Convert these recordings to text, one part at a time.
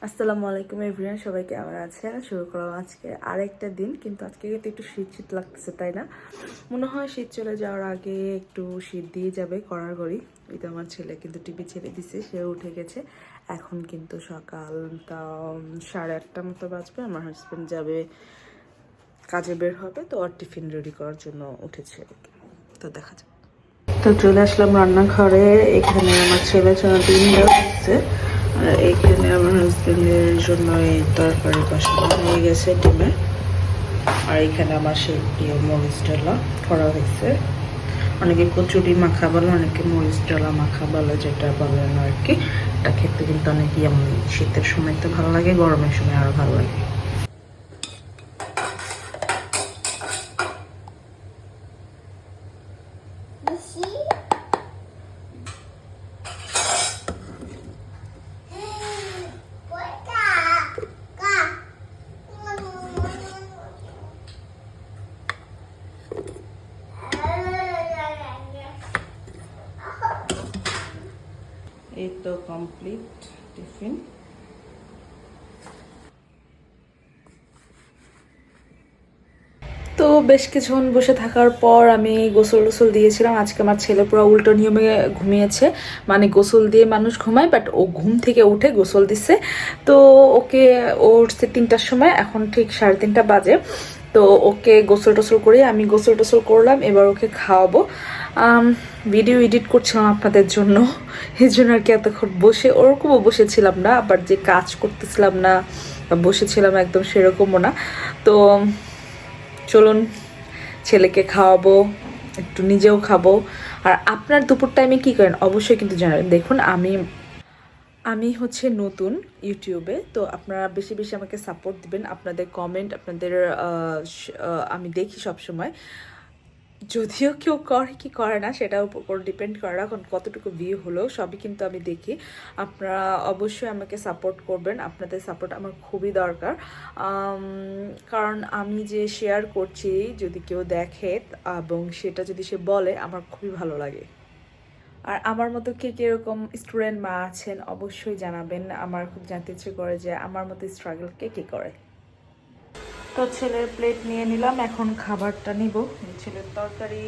আসসালামু আলাইকুম এভরিওয়ান, সবাই কেমন আছেন? শুরু করলাম আজকে আরেকটা দিন, কিন্তু আজকে কিন্তু একটু শীত শীত লাগতেছে, তাই না? মনে হয় শীত চলে যাওয়ার আগে একটু শীত দিয়ে যাবে কড়াকড়ি। এই তো আমার ছেলে কিন্তু টিভি ছেড়ে দিছে, সে উঠে গেছে। এখন কিন্তু সকাল তা 8:30 মতো বাজবে। আমার হাজব্যান্ড যাবে কাজে, বের হবে, তো আর টিফিন রেডি করার জন্য উঠেছে। তো দেখা যাক। তো চলে আসলাম রান্নাঘরে। এখানে আমার ছেলের জন্য ডিম দেওয়া হচ্ছে, আর এখানে আমার হাজবেন্ডের জন্য এই তরকারি বসানো হয়ে গেছে ডিমে। আর এখানে আমার সেই প্রিয় মরিচ ডালা করা হয়েছে। অনেকে কচুরি মাখা বলে, অনেকে মরিচ ডালা মাখা বলে, যেটা বলেন আর কি। এটা খেতে কিন্তু অনেক ইয়াম্মি। শীতের সময় তো ভালো লাগে, গরমের সময় আরো ভালো লাগে। এই তো কমপ্লিট টিফিন। তো বেশ কিছুক্ষণ বসে থাকার পর আমি গোসল টোসল দিয়েছিলাম। আজকে আমার ছেলে পুরো উল্টো নিয়মে ঘুমিয়েছে, মানে গোসল দিয়ে মানুষ ঘুমায়, বাট ও ঘুম থেকে উঠে গোসল দিচ্ছে। তো ওকে, ও উঠছে 3টার সময়, এখন ঠিক 3:30 বাজে। তো ওকে গোসল টোসল করে আমি গোসল টোসল করলাম, এবার ওকে খাওয়াবো। ভিডিও এডিট করছিলাম আপনাদের জন্য, এই জন্য আর কি এতক্ষণ বসে ওরকমও বসেছিলাম না, আবার যে কাজ করতেছিলাম না বসেছিলাম একদম সেরকমও না। তো চলুন ছেলেকে খাওয়াবো, একটু নিজেও খাবো। আর আপনার দুপুর টাইমে কী করেন অবশ্যই কিন্তু জানাবেন। দেখুন আমি হচ্ছে নতুন ইউটিউবে, তো আপনারা বেশি বেশি আমাকে সাপোর্ট দিবেন। আপনাদের কমেন্ট, আপনাদের আমি দেখি সব সময়। যদিও কেউ করে কি করে না সেটার উপর ডিপেন্ড করে, এখন কতটুকু ভিউ হলো সবই কিন্তু আমি দেখি। আপনারা অবশ্যই আমাকে সাপোর্ট করবেন, আপনাদের সাপোর্ট আমার খুবই দরকার। কারণ আমি যে শেয়ার করছি যদি কেউ দেখে এবং সেটা যদি সে বলে, আমার খুবই ভালো লাগে। আর আমার মতো কে কীরকম স্টুডেন্ট মা আছেন অবশ্যই জানাবেন। আমার খুব জানতে ইচ্ছে করে যে আমার মতো স্ট্রাগল কে করে। তো ছেলের প্লেট নিয়ে নিলাম, এখন খাবারটা নিব। ছেলের তরকারি,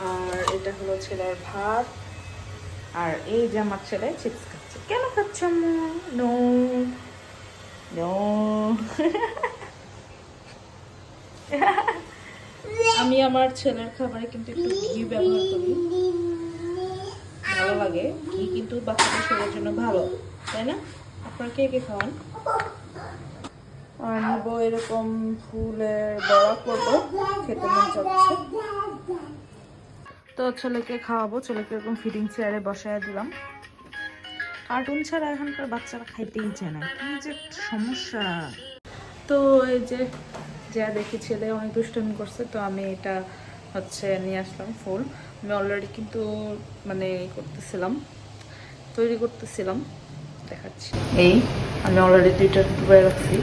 আর এটা হলো ছেলের ভাত, আর এই যে আমার ছেলে চিপস খাচ্ছে। কেন খাচ্ছ? নো নো আমি আমার ছেলের খাবারে কিন্তু একটু ঘি ব্যবহার করি, ভালো লাগে। ঘি কিন্তু বাচ্চাদের শরীরের জন্য ভালো, তাই না? আপনারা কে কে খাওয়ান? আর নিব এরকম ফুলের বড়া করবো, খেতে মন চাচ্ছে। তো ছেলেকে খাওয়াবো, ছেলেকে এরকম ফিডিং চেয়ারে বসায় দিলাম। কার্টুন ছাড়া এখনকার বাচ্চারা খাইতেই চায় না, কি যে সমস্যা। তো এই যে যা দেখি ছেলে অনেক দুষ্টামি করছে, তো আমি এটা হচ্ছে নিয়ে আসলাম ফুল। আমি অলরেডি কিন্তু মানে তৈরি করতেছিলাম, দেখাচ্ছি। এই আমি অলরেডি 2টা ডুবাই রাখছি।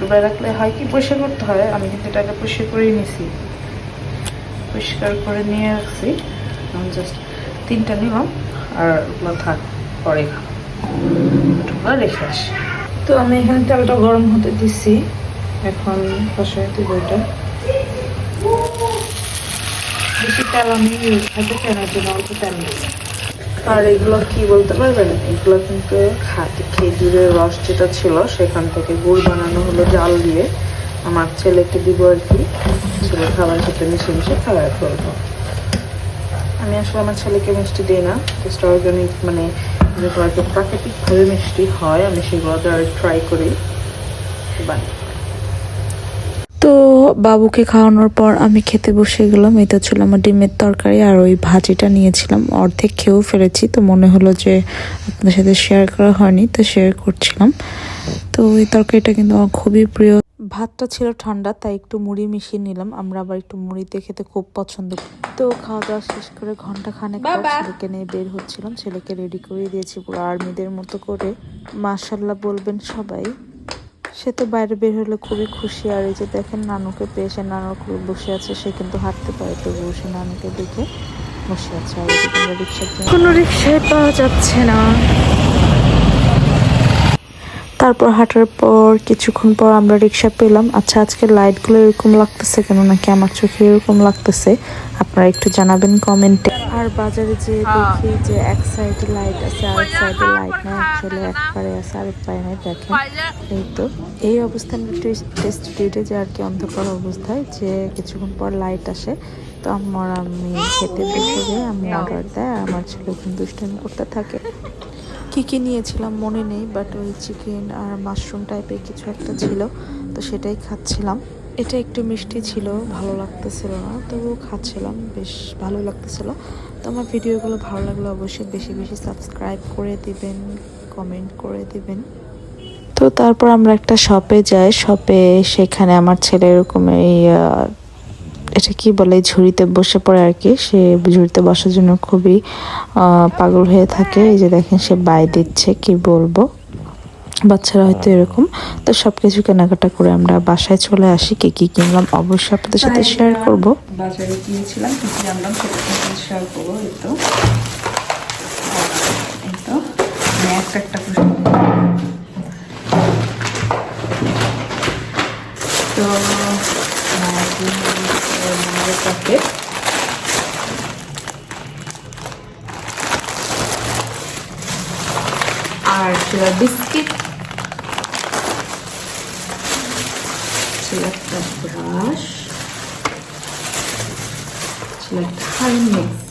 ডুবাই রাখলে হয় কি, পরিষ্কার করতে হয়, আমি কিন্তু এটাকে পরিষ্কার করেই নিছি, পরিষ্কার করে নিয়ে রাখছি। আমি জাস্ট 3টা নিলাম, আর ওগুলো থাক, পরে খাবো, রেখে আসি। তো আমি এখানে তেলটা গরম হতে দিচ্ছি, এখন বসাই দিব এটা। বেশি তেল আমি ইউজ করতে চাই না, জন্য অল্প তেল দিচ্ছি। আর এগুলো কি বলতে পারবেন, এগুলো কিন্তু খেজুরের রস যেটা ছিল সেখান থেকে গুড় বানানো হলো জাল দিয়ে। আমার ছেলেকে দিব আর কি, ছেলের খাবার সাথে মিশে খাবার করবো। আমি আসলে আমার ছেলেকে মিষ্টি দিই না, জাস্ট অর্গানিক, মানে যেগুলো আর কি প্রাকৃতিকভাবে মিষ্টি হয় আমি সেগুলোতে আর ট্রাই করি বানাই। তো বাবুকে খাওয়ানোর পর আমি খেতে বসে গেলাম। এটা ছিল আমার ডিমের তরকারি, আর ওই ভাজিটা নিয়েছিলাম, অর্ধেক খেয়েও ফেলেছি। তো মনে হলো যে আপনাদের সাথে শেয়ার করা হয়নি, তো শেয়ার করছিলাম। তো এই তরকারিটা কিন্তু আমার খুবই প্রিয়। ভাতটা ছিল ঠান্ডা, তাই একটু মুড়ি মিশিয়ে নিলাম। আমরা আবার একটু মুড়িতে খেতে খুব পছন্দ করি। তো খাওয়া দাওয়া শেষ করে ঘন্টাখানেক পর ছেলেকে নিয়ে বের হচ্ছিলাম। ছেলেকে রেডি করে দিয়েছি পুরো আর্মিদের মতো করে। মাশাল্লাহ বলবেন সবাই। সে তো বাইরে বের হলে খুবই খুশি। আর এই যে দেখেন নানুকে পেয়ে, সে নানুর কোলে বসে আছে, সে কিন্তু হাঁটতে পারে, তো বসে নানুকে দেখে বসে আছে। আর রিক্সার জন্য কোনো রিক্সায় পাওয়া যাচ্ছে না। তারপর হাঁটার পর কিছুক্ষণ পর আমরা রিক্সা পেলাম। আচ্ছা, আজকের লাইটগুলো এরকম লাগতেছে কেন, নাকি আমার চোখে এরকম লাগতেছে, আপনারা একটু জানাবেন কমেন্টে। আর বাজারে যে দেখি যে এক সাইডে লাইট আছে, আরেক সাইডে লাইট নাই, অ্যাকচুয়ালি এক পারে আছে আরেক পারে নাই। দেখেন এই তো এই অবস্থান টেস্ট ডিউটে যে আর কি অন্ধকার অবস্থায় যে কিছুক্ষণ পর লাইট আসে। তো আমি খেতে বসে যাই, আমি অর্ডার দেয় আর আমার ছেলে ওখানে দুষ্টামি করতে থাকে। কী নিয়েছিলাম মনে নেই, বাট ওই চিকেন আর মাশরুম টাইপের কিছু একটা ছিল, তো সেটাই খাচ্ছিলাম। এটা একটু মিষ্টি ছিল, ভালো লাগতেছিল না, তবুও খাচ্ছিলাম, বেশ ভালো লাগতেছিল। তো আমার ভিডিওগুলো ভালো লাগলে অবশ্যই বেশি বেশি সাবস্ক্রাইব করে দিবেন, কমেন্ট করে দিবেন। তো তারপর আমরা একটা শপে যাই, সেখানে আমার ছেলে এরকম এই এটা কি বলে ঝুড়িতে বসে পড়ে আর কি। সে ঝুড়িতে বসার জন্য খুবই পাগল হয়ে থাকে। এই যে দেখেন সে বাই দিচ্ছে, কি বলবো, বাচ্চারা হয়তো এরকম। তো সব কিছু কেনাকাটা করে আমরা বাসায় চলে আসি। কি কিনলাম অবশ্যই আপনাদের সাথে শেয়ার করব। বাজারে কিনেছিলাম, কি কি আনলাম সেটা সাথে শেয়ার করবো। এই তো একটা তো প্যাকেট, আর ছিল বিস্কিট, ছিল একটা ব্রাশ, ছিল একটা হারমিক্স,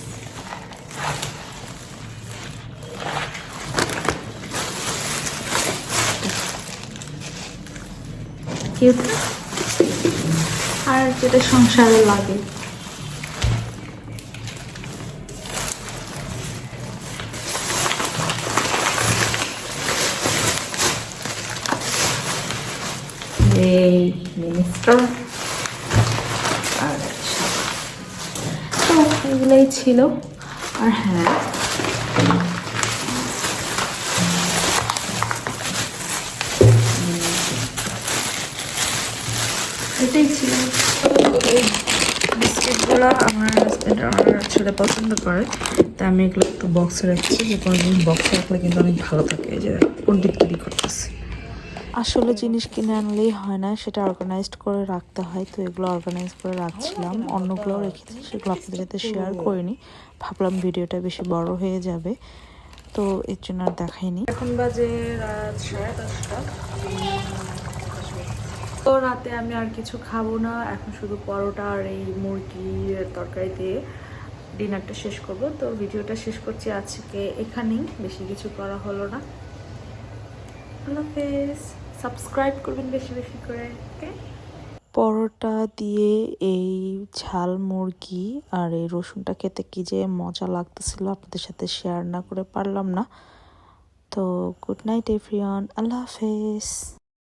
আর যেটা সংসারে লাগে। এই মিনিস্টার আর তো এগুলোই ছিল। আর হ্যাঁ, এটাই ছিল। এই বিস্কিটগুলো আমার হাজব্যান্ড আমার ছেলে পছন্দ করে, তাই আমি এগুলো একটু বক্সে রাখছি, যে কোনো জিনিস বক্সে রাখলে কিন্তু অনেক ভালো থাকে। এই যে পন্ডিতগিরি করতেছে। আসলে জিনিস কিনে আনলেই হয় না, সেটা অর্গানাইজড করে রাখতে হয়। তো এগুলো অর্গানাইজ করে রাখছিলাম, অন্যগুলোও রেখেছি, সেগুলো আপনাদের সাথে শেয়ার করিনি, ভাবলাম ভিডিওটা বেশি বড় হয়ে যাবে, তো এর জন্য আর দেখাইনি। এখন বাজে রাত 10:30। তো রাতে আমি আর কিছু খাবো না, এখন শুধু পরোটা আর এই মুরগির তরকারি দিয়ে ডিনারটা শেষ করব। তো ভিডিওটা শেষ করছি আজকে এখানেই, বেশি কিছু করা হলো না। আল্লাহ হাফেজ, সাবস্ক্রাইব করবেন বেশি বেশি করে। ওকে, পরোটা দিয়ে এই ঝাল মুরগি আর এই রসুনটা খেতে কি যে মজা লাগতেছিল, আপনাদের সাথে শেয়ার না করে পারলাম না। তো গুড নাইট এভরিওয়ান, আল্লাহ হাফেজ।